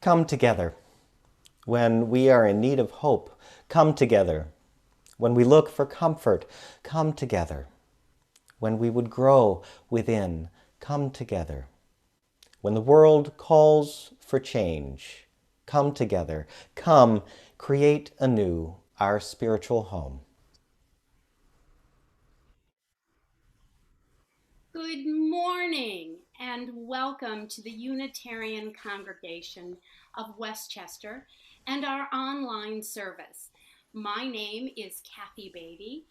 Come together. When we are in need of hope, come together. When we look for comfort, come together. When we would grow within, come together. When the world calls for change, come together. Come, create anew our spiritual home. Good morning and welcome to the Unitarian Congregation of Westchester and our online service. My name is Kathy Beatty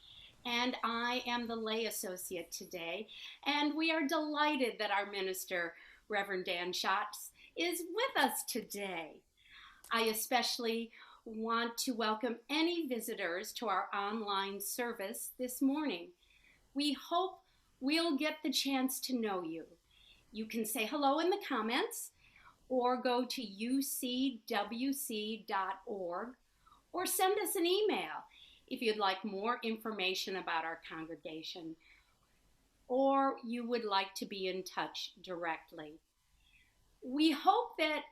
and I am the lay associate today, and we are delighted that our minister, Reverend Dan Schatz, is with us today. I especially want to welcome any visitors to our online service this morning. We hope we'll get the chance to know you. You can say hello in the comments or go to UCWC.org or send us an email if you'd like more information about our congregation or you would like to be in touch directly. We hope that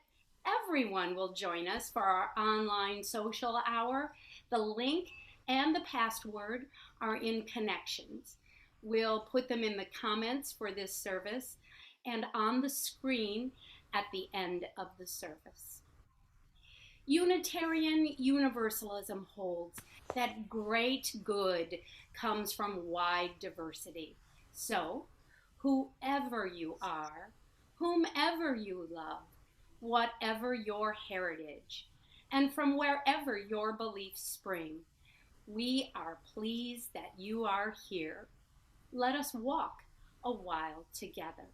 everyone will join us for our online social hour. The link and the password are in connections. We'll put them in the comments for this service and on the screen at the end of the service. Unitarian Universalism holds that great good comes from wide diversity. So, whoever you are, whomever you love, whatever your heritage, and from wherever your beliefs spring, we are pleased that you are here. Let us walk a while together.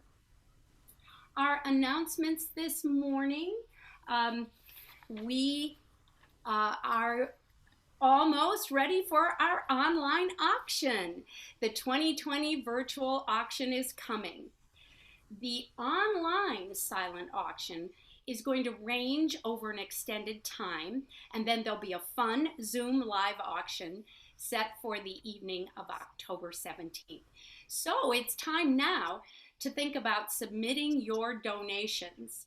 Our announcements this morning, we are almost ready for our online auction. The 2020 virtual auction is coming. The online silent auction is going to range over an extended time, and then there'll be a fun Zoom live auction set for the evening of October 17th. So it's time now to think about submitting your donations.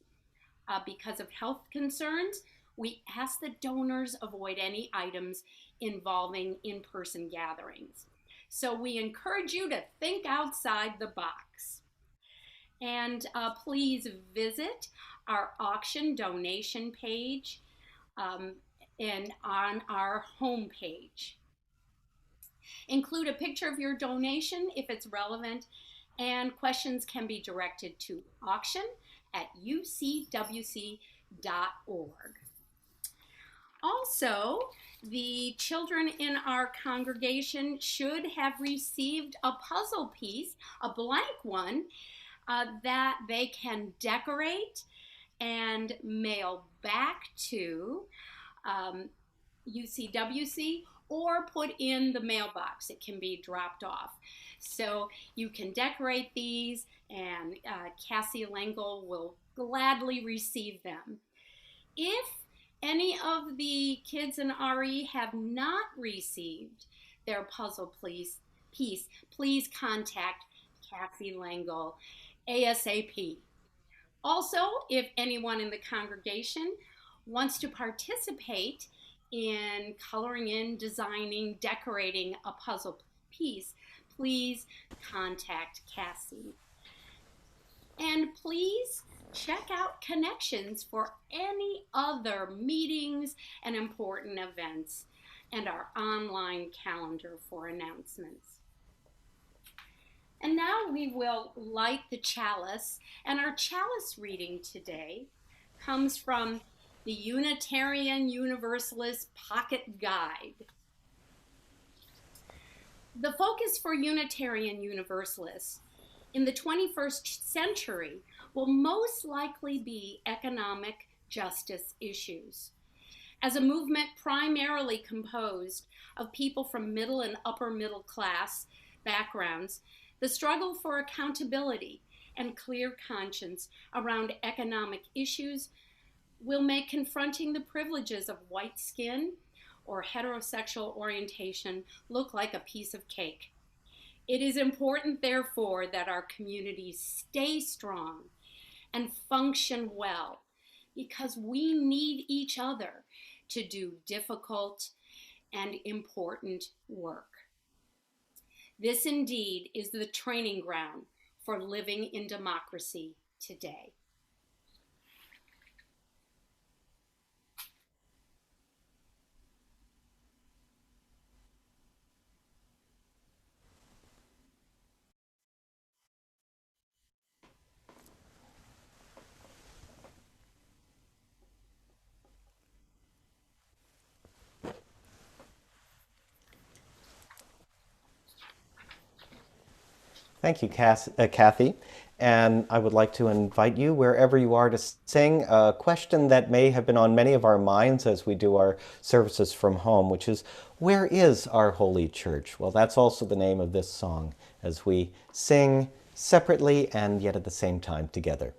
Because of health concerns, we ask that donors avoid any items involving in-person gatherings. So we encourage you to think outside the box. And please visit our auction donation page and on our homepage. Include a picture of your donation if it's relevant, and questions can be directed to auction@ucwc.org. Also, the children in our congregation should have received a puzzle piece, a blank one, that they can decorate and mail back to UCWC or put in the mailbox. It can be dropped off. So you can decorate these, and Cassie Langle will gladly receive them. If any of the kids in RE have not received their puzzle piece, please contact Cassie Langle ASAP. Also, if anyone in the congregation wants to participate in coloring in, designing, decorating a puzzle piece, please contact Cassie. And please check out Connections for any other meetings and important events, and our online calendar for announcements. And now we will light the chalice, and our chalice reading today comes from the Unitarian Universalist Pocket Guide. The focus for Unitarian Universalists in the 21st century will most likely be economic justice issues. As a movement primarily composed of people from middle and upper middle class backgrounds, the struggle for accountability and clear conscience around economic issues will make confronting the privileges of white skin or heterosexual orientation look like a piece of cake. It is important, therefore, that our communities stay strong and function well because we need each other to do difficult and important work. This indeed is the training ground for living in democracy today. Thank you, Kathy. And I would like to invite you, wherever you are, to sing a question that may have been on many of our minds as we do our services from home, which is, where is our holy church? Well, that's also the name of this song as we sing separately and yet at the same time together.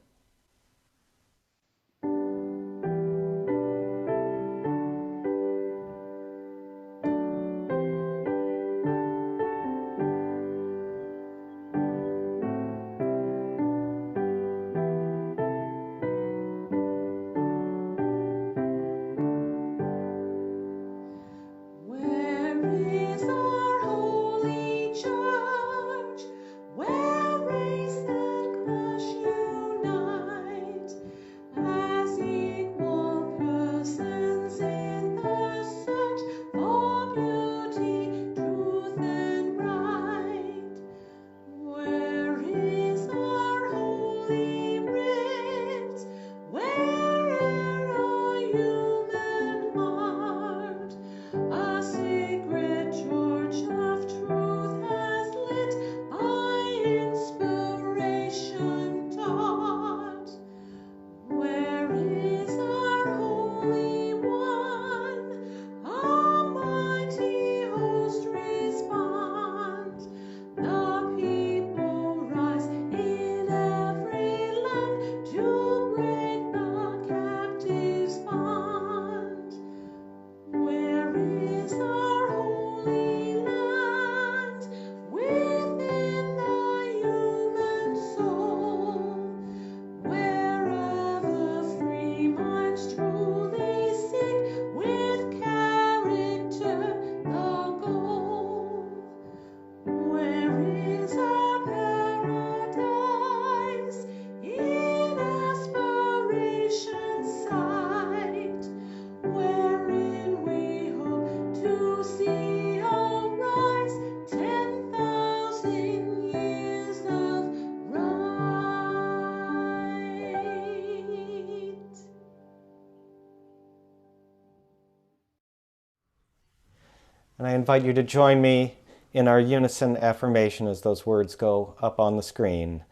And I invite you to join me in our unison affirmation as those words go up on the screen.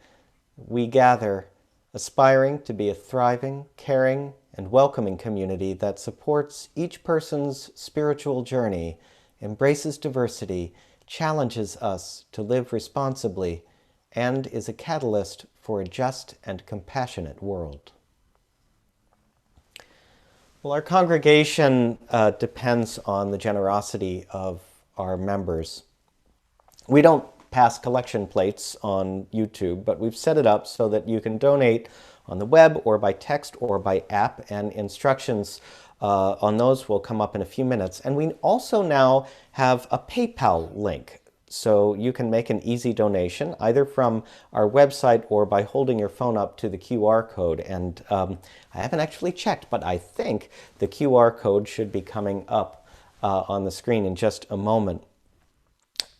We gather, aspiring to be a thriving, caring, and welcoming community that supports each person's spiritual journey, embraces diversity, challenges us to live responsibly, and is a catalyst for a just and compassionate world. Well, our congregation depends on the generosity of our members. We don't pass collection plates on YouTube, but we've set it up so that you can donate on the web or by text or by app, and instructions on those will come up in a few minutes. And we also now have a PayPal link, so you can make an easy donation either from our website or by holding your phone up to the QR code. And I haven't actually checked, but I think the QR code should be coming up on the screen in just a moment.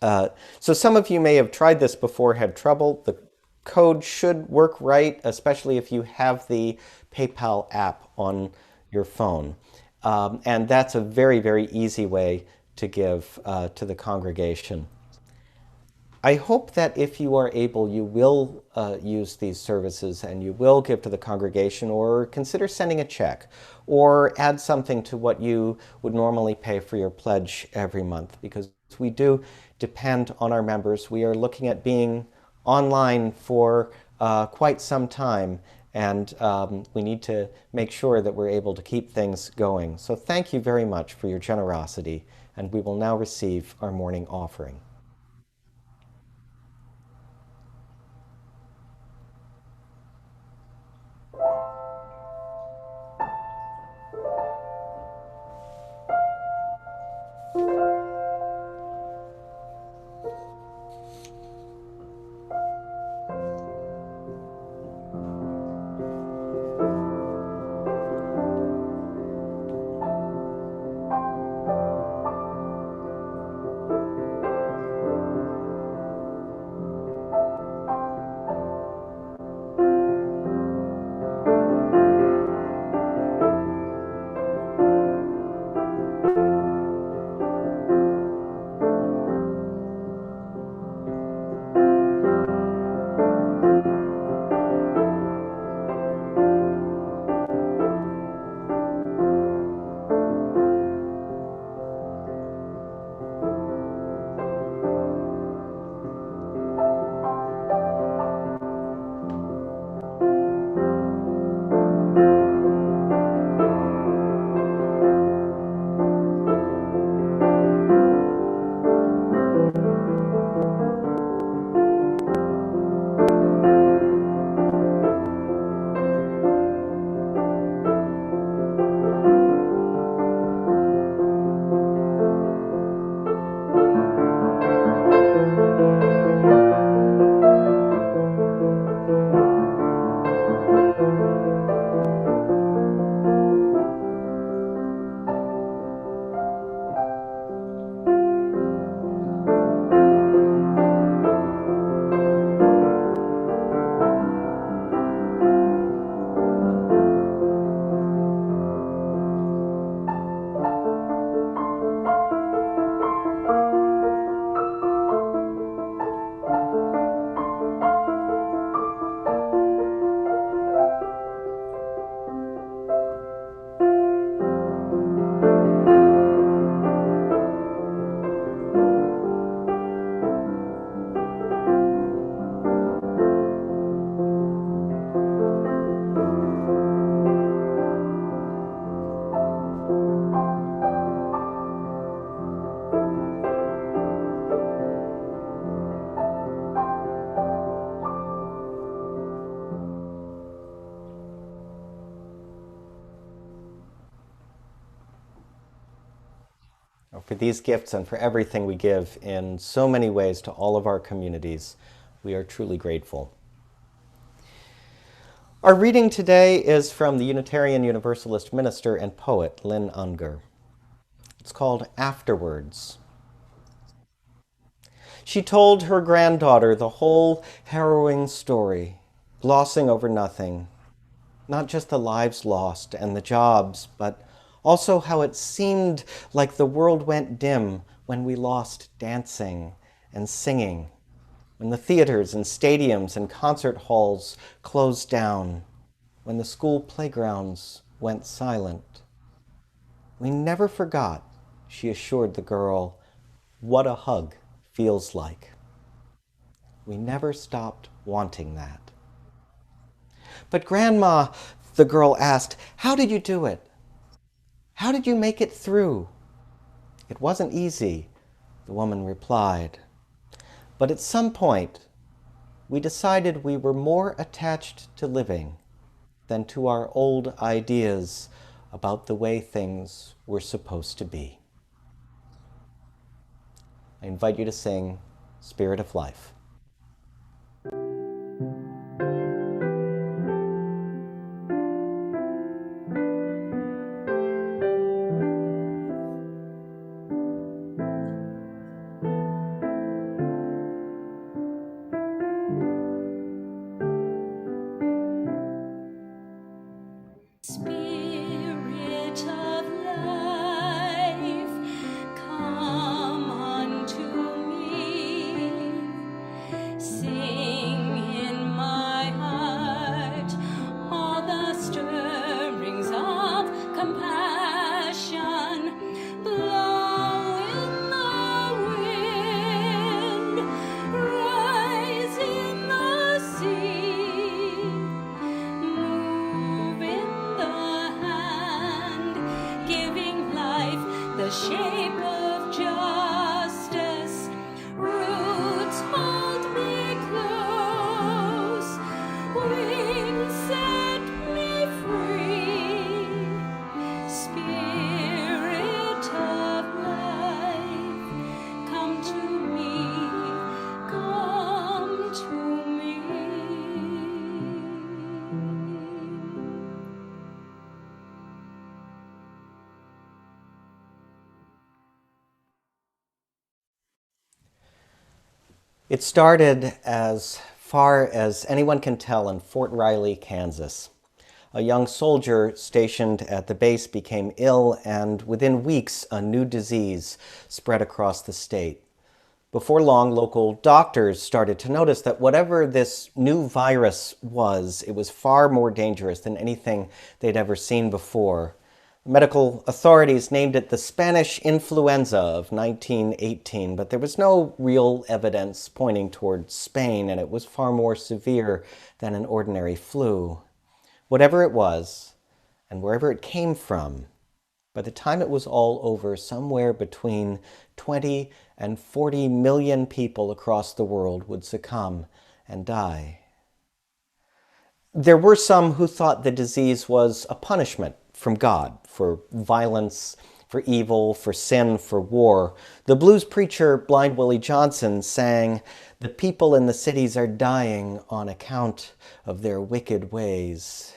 So some of you may have tried this before, had trouble. The code should work right, especially if you have the PayPal app on your phone. And that's a very, very easy way to give to the congregation. I hope that if you are able, you will use these services and you will give to the congregation, or consider sending a check, or add something to what you would normally pay for your pledge every month, because we do depend on our members. We are looking at being online for quite some time, and we need to make sure that we're able to keep things going. So thank you very much for your generosity, and we will now receive our morning offering. For these gifts and for everything we give in so many ways to all of our communities, we are truly grateful. Our reading today is from the Unitarian Universalist minister and poet Lynn Ungar. It's called Afterwards. She told her granddaughter the whole harrowing story, glossing over nothing, not just the lives lost and the jobs, but also how it seemed like the world went dim when we lost dancing and singing, when the theaters and stadiums and concert halls closed down, when the school playgrounds went silent. We never forgot, she assured the girl, what a hug feels like. We never stopped wanting that. But Grandma, the girl asked, how did you do it? How did you make it through? It wasn't easy, the woman replied. But at some point, we decided we were more attached to living than to our old ideas about the way things were supposed to be. I invite you to sing Spirit of Life. Spirit of life, come unto me. the shape of justice. Roots hold me close, wings set me free. Spirit of life, come to me, come to me. It started as far as anyone can tell in Fort Riley, Kansas. A young soldier stationed at the base became ill, and within weeks, a new disease spread across the state. Before long, local doctors started to notice that whatever this new virus was, it was far more dangerous than anything they'd ever seen before. Medical authorities named it the Spanish influenza of 1918, but there was no real evidence pointing toward Spain, and it was far more severe than an ordinary flu. Whatever it was, and wherever it came from, by the time it was all over, somewhere between 20 and 40 million people across the world would succumb and die. There were some who thought the disease was a punishment from God for violence, for evil, for sin, for war. The blues preacher Blind Willie Johnson sang, "The people in the cities are dying on account of their wicked ways."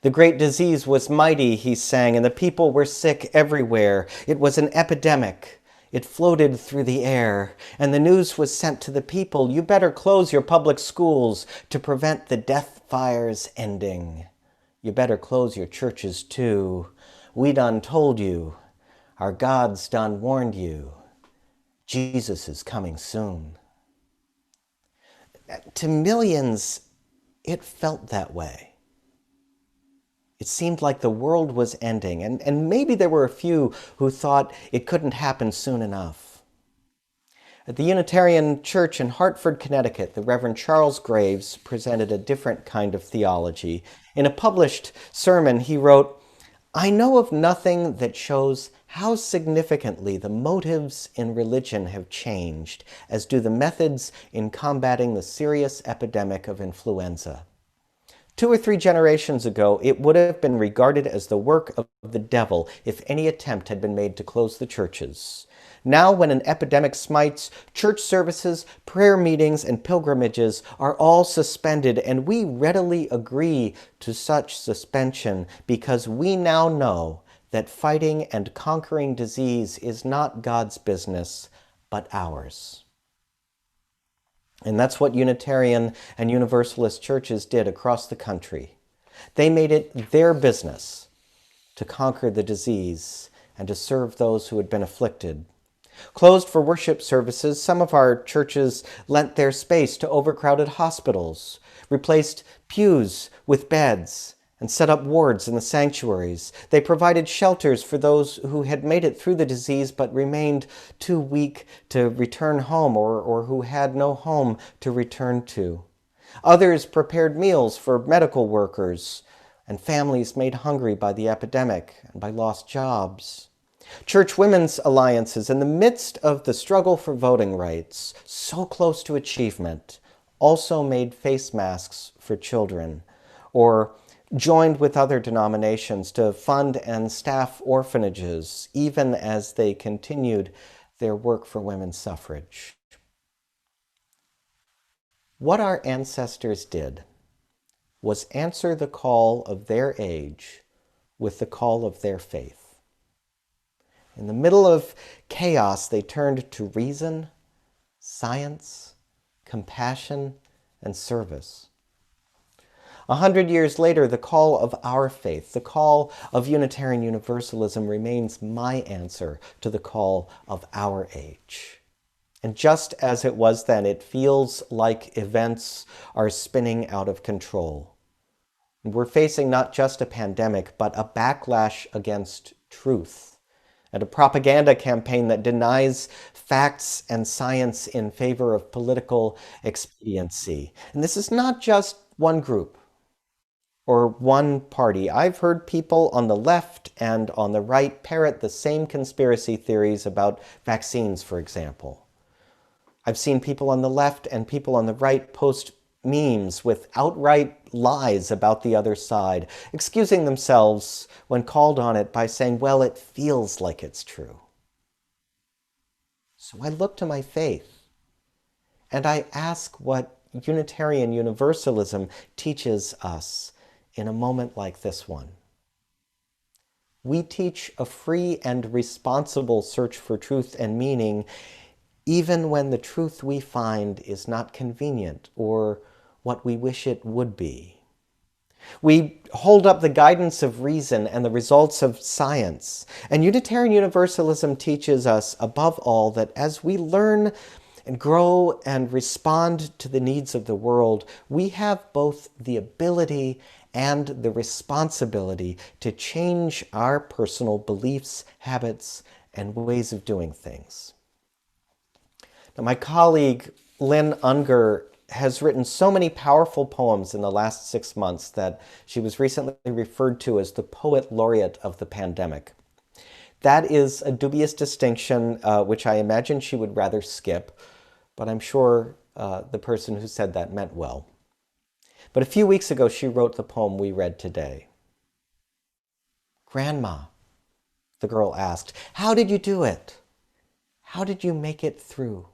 The great disease was mighty, he sang, and the people were sick everywhere. It was an epidemic. It floated through the air, and the news was sent to the people, "You better close your public schools to prevent the death fires ending. You better close your churches too. We done told you. Our God's done warned you. Jesus is coming soon." To millions, it felt that way. It seemed like the world was ending, and maybe there were a few who thought it couldn't happen soon enough. At the Unitarian Church in Hartford, Connecticut, the Reverend Charles Graves presented a different kind of theology. In a published sermon, he wrote, "I know of nothing that shows how significantly the motives in religion have changed, as do the methods in combating the serious epidemic of influenza. 2 or 3 generations ago, it would have been regarded as the work of the devil if any attempt had been made to close the churches. Now, when an epidemic smites, church services, prayer meetings, and pilgrimages are all suspended, and we readily agree to such suspension because we now know that fighting and conquering disease is not God's business, but ours." And that's what Unitarian and Universalist churches did across the country. They made it their business to conquer the disease and to serve those who had been afflicted. Closed for worship services, some of our churches lent their space to overcrowded hospitals, replaced pews with beds, and set up wards in the sanctuaries. They provided shelters for those who had made it through the disease but remained too weak to return home or who had no home to return to. Others prepared meals for medical workers and families made hungry by the epidemic and by lost jobs. Church women's alliances, in the midst of the struggle for voting rights, so close to achievement, also made face masks for children, or joined with other denominations to fund and staff orphanages, even as they continued their work for women's suffrage. What our ancestors did was answer the call of their age with the call of their faith. In the middle of chaos, they turned to reason, science, compassion, and service. 100 years later, the call of our faith, the call of Unitarian Universalism, remains my answer to the call of our age. And just as it was then, it feels like events are spinning out of control. We're facing not just a pandemic, but a backlash against truth, and a propaganda campaign that denies facts and science in favor of political expediency. And this is not just one group. or one party. I've heard people on the left and on the right parrot the same conspiracy theories about vaccines, for example. I've seen people on the left and people on the right post memes with outright lies about the other side, excusing themselves when called on it by saying, well, it feels like it's true. So I look to my faith and I ask what Unitarian Universalism teaches us in a moment like this one. We teach a free and responsible search for truth and meaning, even when the truth we find is not convenient or what we wish it would be. We hold up the guidance of reason and the results of science. And Unitarian Universalism teaches us, above all, that as we learn and grow and respond to the needs of the world, we have both the ability and the responsibility to change our personal beliefs, habits, and ways of doing things. Now, my colleague, Lynn Unger, has written so many powerful poems in the last 6 months that she was recently referred to as the poet laureate of the pandemic. That is a dubious distinction, which I imagine she would rather skip, but I'm sure the person who said that meant well. But a few weeks ago, she wrote the poem we read today. "Grandma," the girl asked, "how did you do it? How did you make it through?"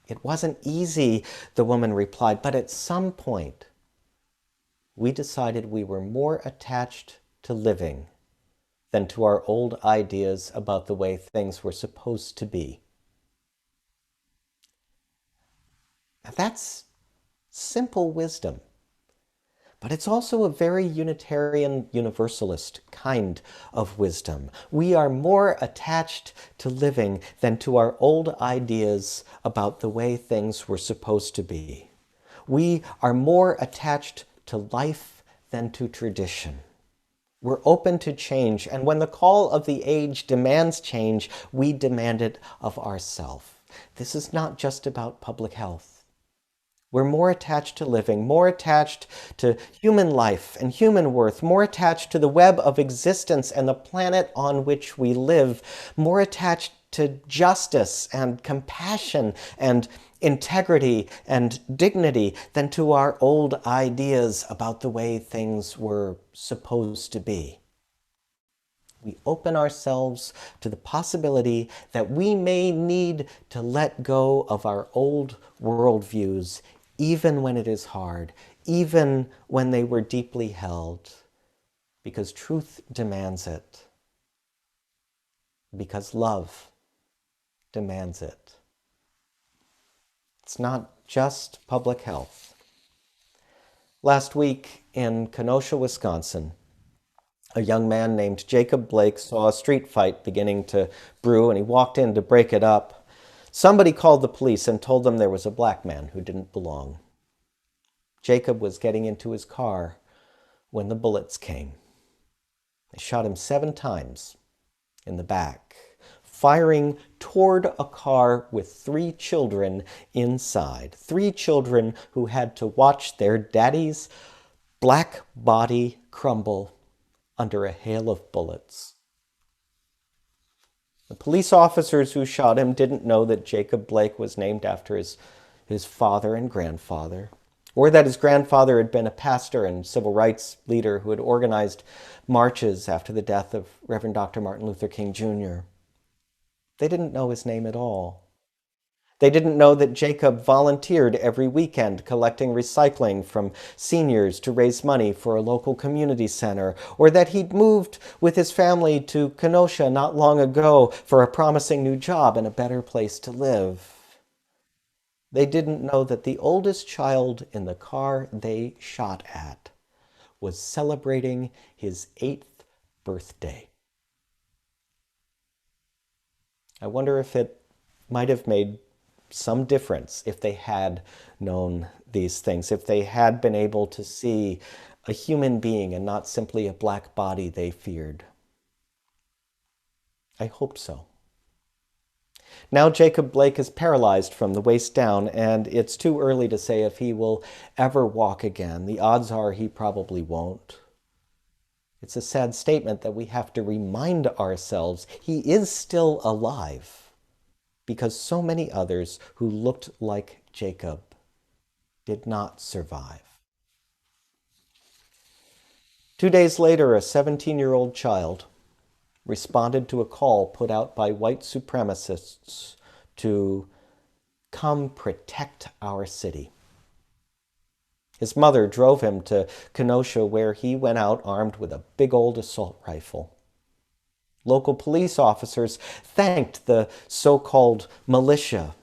"It wasn't easy," the woman replied, "but at some point, we decided we were more attached to living than to our old ideas about the way things were supposed to be." Now, that's simple wisdom, but it's also a very Unitarian Universalist kind of wisdom. We are more attached to living than to our old ideas about the way things were supposed to be. We are more attached to life than to tradition. We're open to change, and when the call of the age demands change, we demand it of ourselves. This is not just about public health. We're more attached to living, more attached to human life and human worth, more attached to the web of existence and the planet on which we live, more attached to justice and compassion and integrity and dignity than to our old ideas about the way things were supposed to be. We open ourselves to the possibility that we may need to let go of our old worldviews, even when it is hard, even when they were deeply held, because truth demands it, because love demands it. It's not just public health. Last week in Kenosha, Wisconsin, a young man named Jacob Blake saw a street fight beginning to brew, and he walked in to break it up. Somebody called the police and told them there was a black man who didn't belong. Jacob was getting into his car when the bullets came. They shot him 7 times in the back, firing toward a car with 3 children inside. 3 children who had to watch their daddy's black body crumble under a hail of bullets. The police officers who shot him didn't know that Jacob Blake was named after his father and grandfather, or that his grandfather had been a pastor and civil rights leader who had organized marches after the death of Reverend Dr. Martin Luther King Jr. They didn't know his name at all. They didn't know that Jacob volunteered every weekend collecting recycling from seniors to raise money for a local community center, or that he'd moved with his family to Kenosha not long ago for a promising new job and a better place to live. They didn't know that the oldest child in the car they shot at was celebrating his 8th birthday. I wonder if it might have made some difference if they had known these things, if they had been able to see a human being and not simply a black body they feared. I hope so. Now Jacob Blake is paralyzed from the waist down, and it's too early to say if he will ever walk again. The odds are he probably won't. It's a sad statement that we have to remind ourselves he is still alive, because so many others who looked like Jacob did not survive. 2 days later, a 17-year-old child responded to a call put out by white supremacists to come protect our city. His mother drove him to Kenosha, where he went out armed with a big old assault rifle. Local police officers thanked the so-called militia,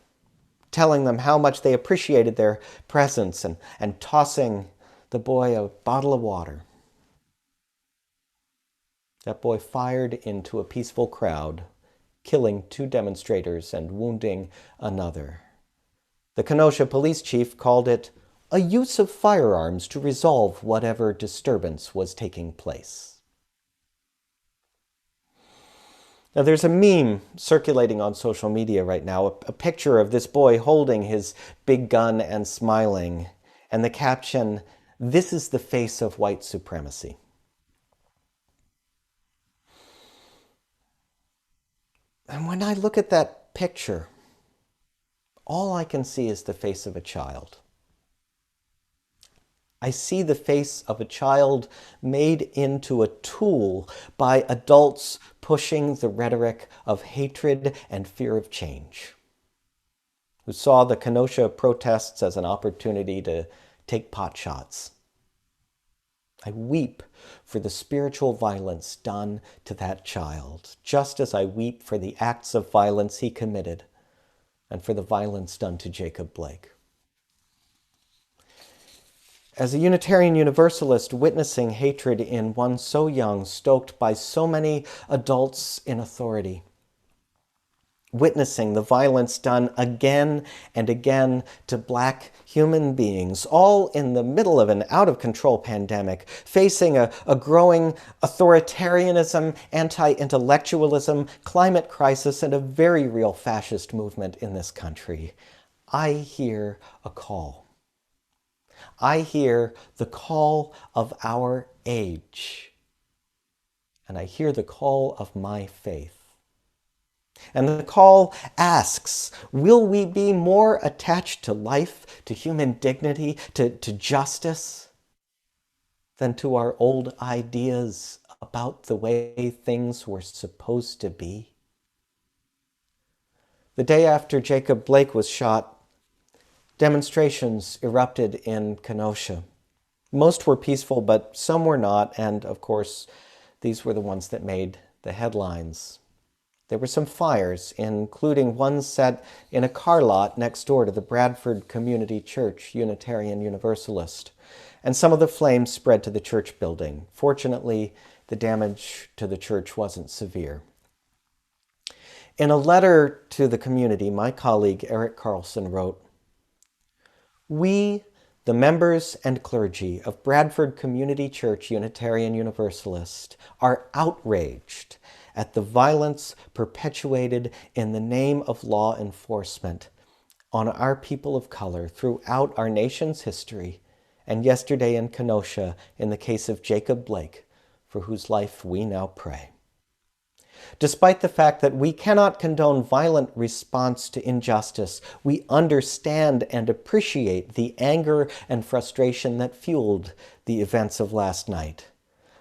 telling them how much they appreciated their presence and tossing the boy a bottle of water. That boy fired into a peaceful crowd, killing 2 demonstrators and wounding another. The Kenosha police chief called it a use of firearms to resolve whatever disturbance was taking place. Now, there's a meme circulating on social media right now, a picture of this boy holding his big gun and smiling, and the caption, "This is the face of white supremacy." And when I look at that picture, all I can see is the face of a child. I see the face of a child made into a tool by adults pushing the rhetoric of hatred and fear of change, who saw the Kenosha protests as an opportunity to take pot shots. I weep for the spiritual violence done to that child, just as I weep for the acts of violence he committed and for the violence done to Jacob Blake. As a Unitarian Universalist witnessing hatred in one so young, stoked by so many adults in authority, witnessing the violence done again and again to Black human beings, all in the middle of an out-of-control pandemic, facing a growing authoritarianism, anti-intellectualism, climate crisis, and a very real fascist movement in this country, I hear a call. I hear the call of our age, and I hear the call of my faith. And the call asks, will we be more attached to life, to human dignity, to justice, than to our old ideas about the way things were supposed to be? The day after Jacob Blake was shot, demonstrations erupted in Kenosha. Most were peaceful, but some were not, and of course, these were the ones that made the headlines. There were some fires, including one set in a car lot next door to the Bradford Community Church, Unitarian Universalist, and some of the flames spread to the church building. Fortunately, the damage to the church wasn't severe. In a letter to the community, my colleague Eric Carlson wrote, "We, the members and clergy of Bradford Community Church Unitarian Universalist, are outraged at the violence perpetuated in the name of law enforcement on our people of color throughout our nation's history, and yesterday in Kenosha in the case of Jacob Blake, for whose life we now pray. Despite the fact that we cannot condone violent response to injustice, we understand and appreciate the anger and frustration that fueled the events of last night.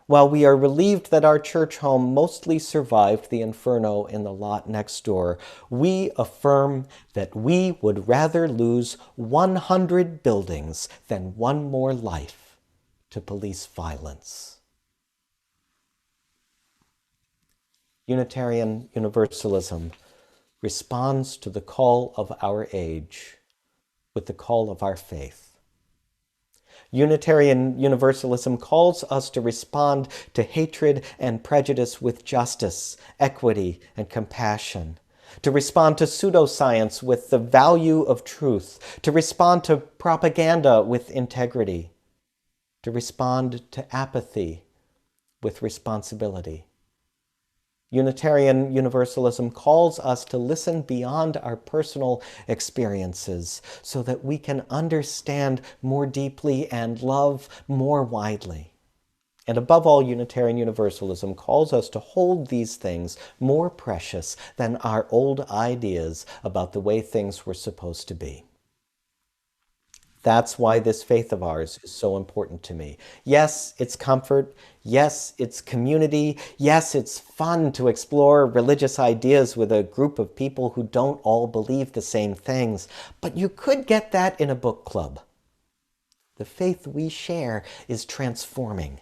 While we are relieved that our church home mostly survived the inferno in the lot next door, we affirm that we would rather lose 100 buildings than one more life to police violence." Unitarian Universalism responds to the call of our age with the call of our faith. Unitarian Universalism calls us to respond to hatred and prejudice with justice, equity, and compassion, to respond to pseudoscience with the value of truth, to respond to propaganda with integrity, to respond to apathy with responsibility. Unitarian Universalism calls us to listen beyond our personal experiences so that we can understand more deeply and love more widely. And above all, Unitarian Universalism calls us to hold these things more precious than our old ideas about the way things were supposed to be. That's why this faith of ours is so important to me. Yes, it's comfort. Yes, it's community. Yes, it's fun to explore religious ideas with a group of people who don't all believe the same things. But you could get that in a book club. The faith we share is transforming,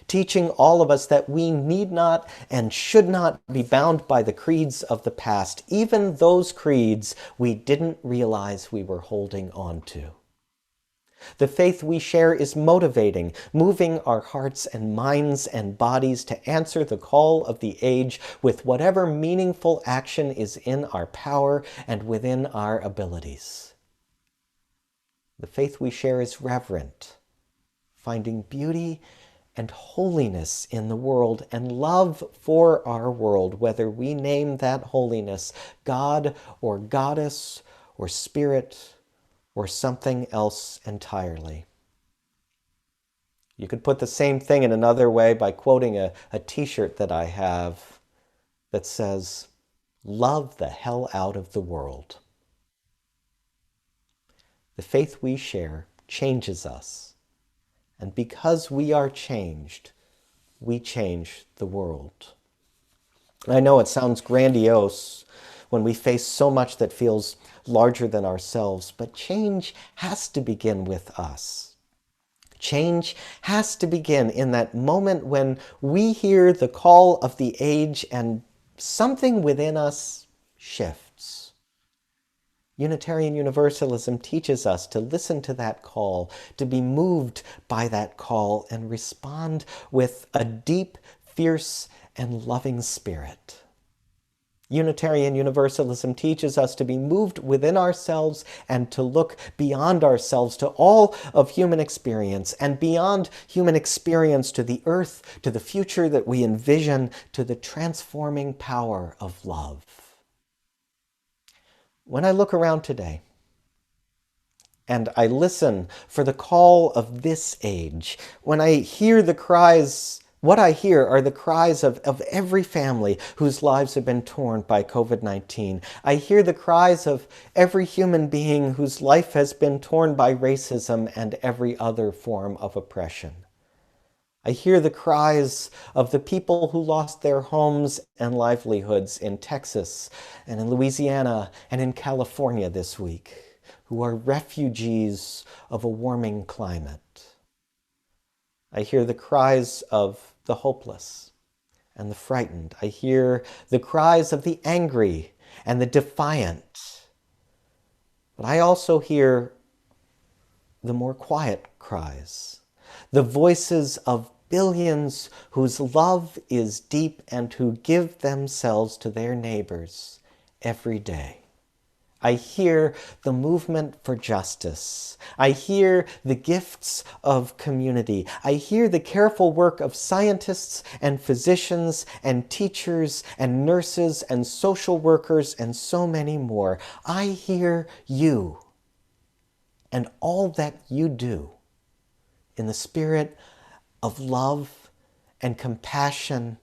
teaching all of us that we need not and should not be bound by the creeds of the past, even those creeds we didn't realize we were holding on to. The faith we share is motivating, moving our hearts and minds and bodies to answer the call of the age with whatever meaningful action is in our power and within our abilities. The faith we share is reverent, finding beauty and holiness in the world and love for our world, whether we name that holiness God or Goddess or Spirit or something else entirely. You could put the same thing in another way by quoting a t-shirt that I have that says, "Love the hell out of the world." The faith we share changes us. And because we are changed, we change the world. I know it sounds grandiose when we face so much that feels larger than ourselves, but change has to begin with us. Change has to begin in that moment when we hear the call of the age and something within us shifts. Unitarian Universalism teaches us to listen to that call, to be moved by that call, and respond with a deep, fierce, and loving spirit. Unitarian Universalism teaches us to be moved within ourselves and to look beyond ourselves to all of human experience, and beyond human experience to the earth, to the future that we envision, to the transforming power of love. When I look around today and I listen for the call of this age, when I hear the cries, what I hear are the cries of every family whose lives have been torn by COVID-19. I hear the cries of every human being whose life has been torn by racism and every other form of oppression. I hear the cries of the people who lost their homes and livelihoods in Texas and in Louisiana and in California this week, who are refugees of a warming climate. I hear the cries of the hopeless and the frightened. I hear the cries of the angry and the defiant. But I also hear the more quiet cries, the voices of billions whose love is deep and who give themselves to their neighbors every day. I hear the movement for justice. I hear the gifts of community. I hear the careful work of scientists and physicians and teachers and nurses and social workers and so many more. I hear you and all that you do in the spirit of love and compassion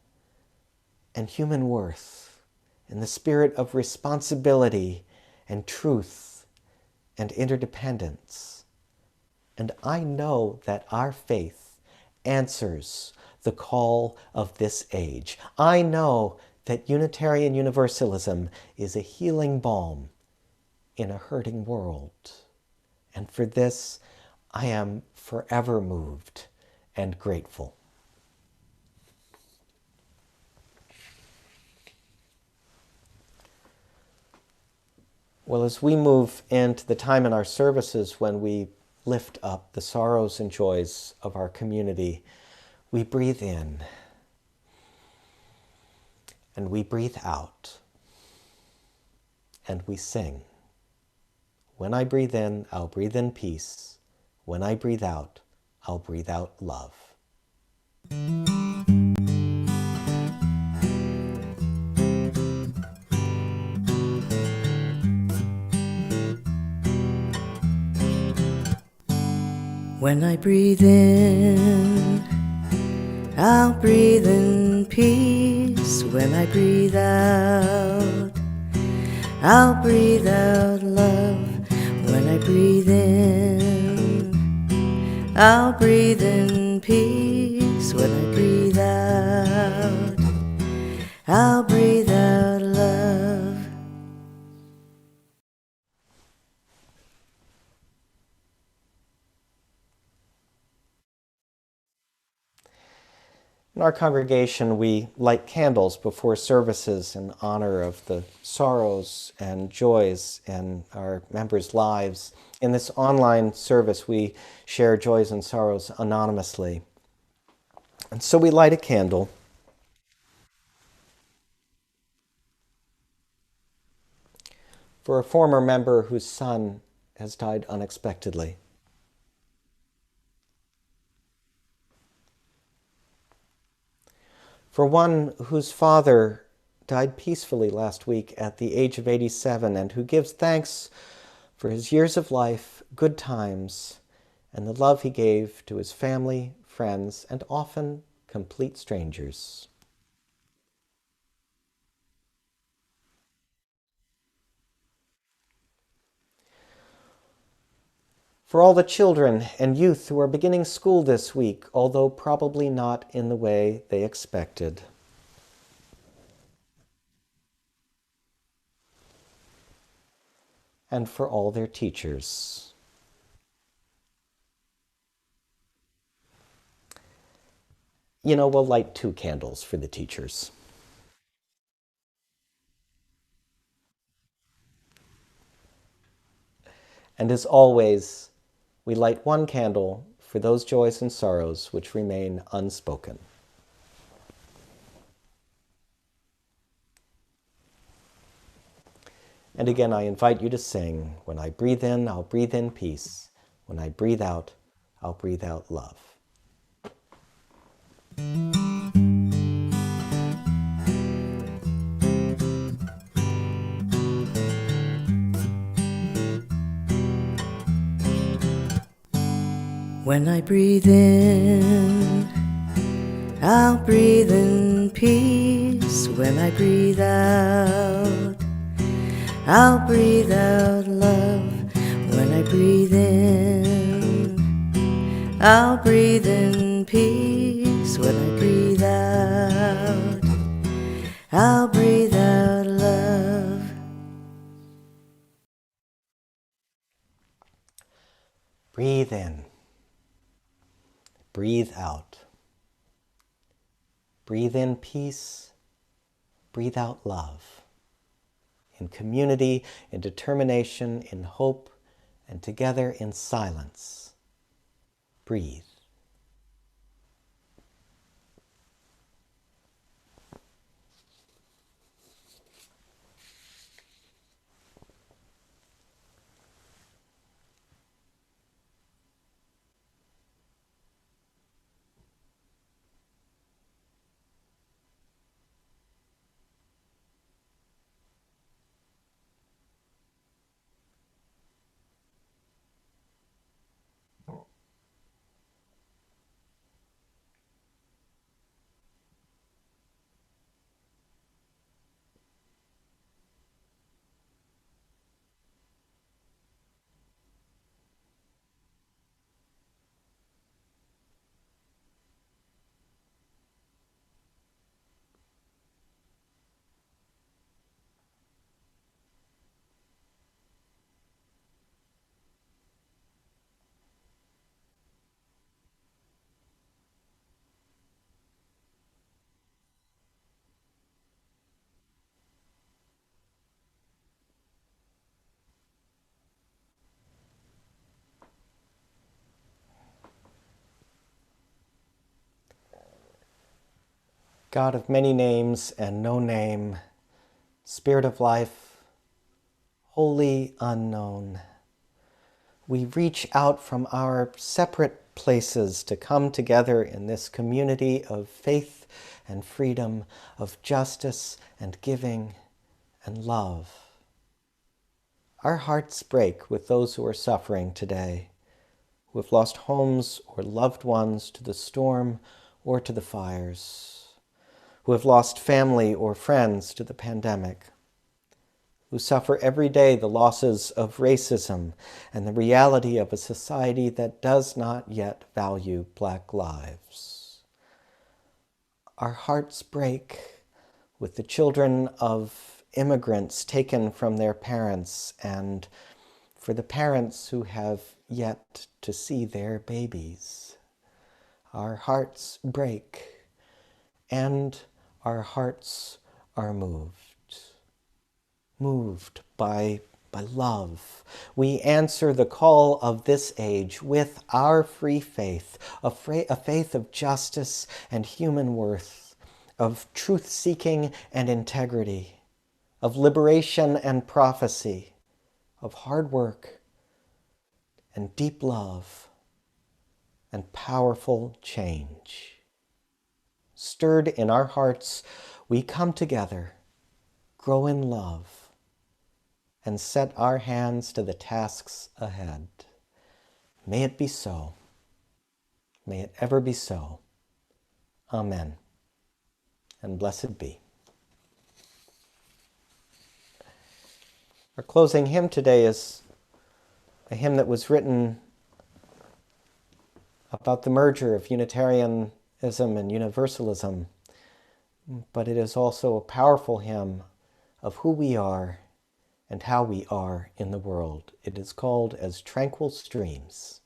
and human worth, in the spirit of responsibility and truth and interdependence. And I know that our faith answers the call of this age. I know that Unitarian Universalism is a healing balm in a hurting world. And for this, I am forever moved and grateful. Well, as we move into the time in our services when we lift up the sorrows and joys of our community, we breathe in and we breathe out and we sing. When I breathe in, I'll breathe in peace. When I breathe out, I'll breathe out love. When I breathe in, I'll breathe in peace. When I breathe out, I'll breathe out love. When I breathe in, I'll breathe in peace. When I breathe out, I'll breathe out love. In our congregation, we light candles before services in honor of the sorrows and joys in our members' lives. In this online service, we share joys and sorrows anonymously. And so we light a candle for a former member whose son has died unexpectedly. For one whose father died peacefully last week at the age of 87 and who gives thanks for his years of life, good times, and the love he gave to his family, friends, and often complete strangers. For all the children and youth who are beginning school this week, although probably not in the way they expected. And for all their teachers. You know, we'll light 2 candles for the teachers. And as always, we light 1 candle for those joys and sorrows which remain unspoken. And again, I invite you to sing, when I breathe in, I'll breathe in peace. When I breathe out, I'll breathe out love. When I breathe in, I'll breathe in peace. When I breathe out, I'll breathe out love. When I breathe in, I'll breathe in peace. When I breathe out, I'll breathe out love. Breathe in. Breathe out. Breathe in peace. Breathe out love. In community, in determination, in hope, and together in silence. Breathe. God of many names and no name, Spirit of life, holy unknown, we reach out from our separate places to come together in this community of faith and freedom, of justice and giving and love. Our hearts break with those who are suffering today. who have lost homes or loved ones to the storm or to the fires, who have lost family or friends to the pandemic, who suffer every day the losses of racism and the reality of a society that does not yet value Black lives. Our hearts break with the children of immigrants taken from their parents, and for the parents who have yet to see their babies. Our hearts break, and our hearts are moved by love. We answer the call of this age with our free faith, a faith of justice and human worth, of truth-seeking and integrity, of liberation and prophecy, of hard work and deep love and powerful change. Stirred in our hearts, we come together, grow in love, and set our hands to the tasks ahead. May it be so. May it ever be so. Amen. And blessed be. Our closing hymn today is a hymn that was written about the merger of Unitarianism and Universalism, but it is also a powerful hymn of who we are and how we are in the world. It is called As Tranquil Streams.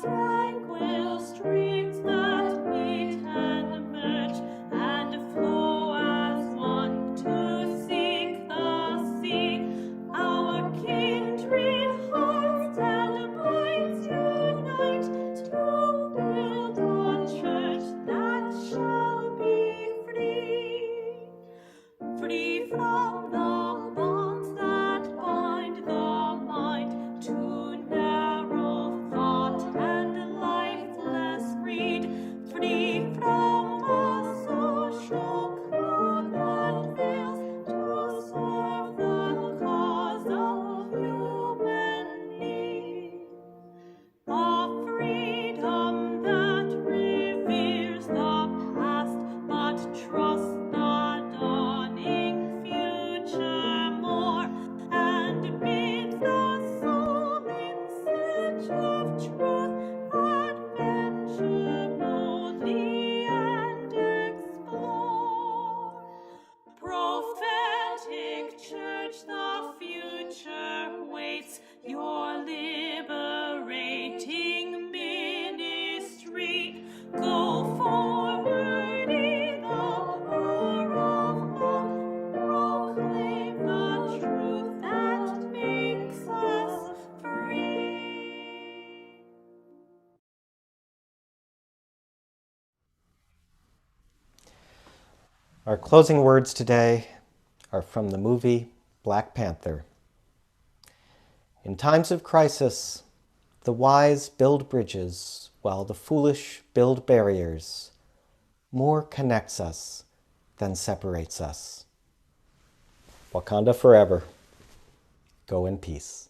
Tranquil streams that meet and merge and flow as one to seek the sea, our kindred hearts and minds unite to build a church that shall be free, free from the bonds that bind the mind to narrow thought and lifeless greed, free from the social code that fails to serve the cause of human need. A freedom that reveres the past but trusts the dawning future more, and bids the soul in search of truth adventure boldly and explore. Prophetic Church, the future waits your liberating ministry. Go forward in the power of love, proclaim the truth that makes us free. Our closing words today are from the movie Black Panther. In times of crisis, the wise build bridges while the foolish build barriers. More connects us than separates us. Wakanda forever. Go in peace.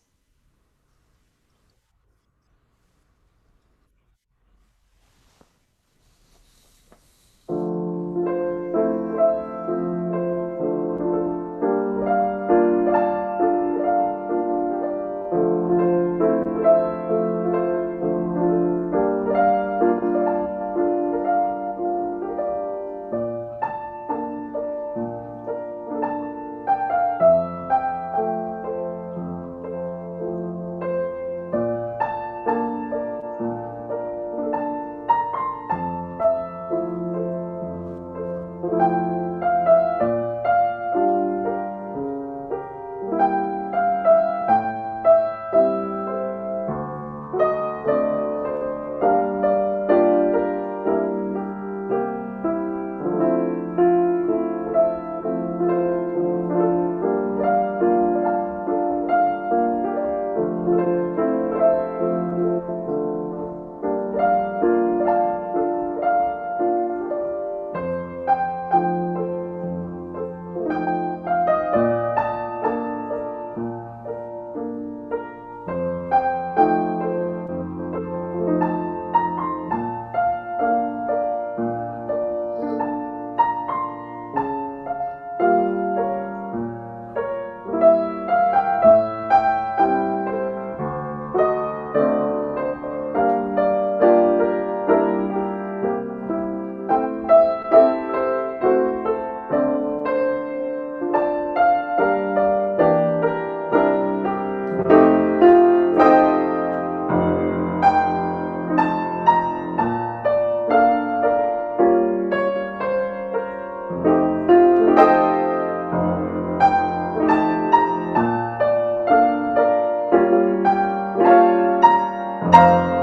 Thank you.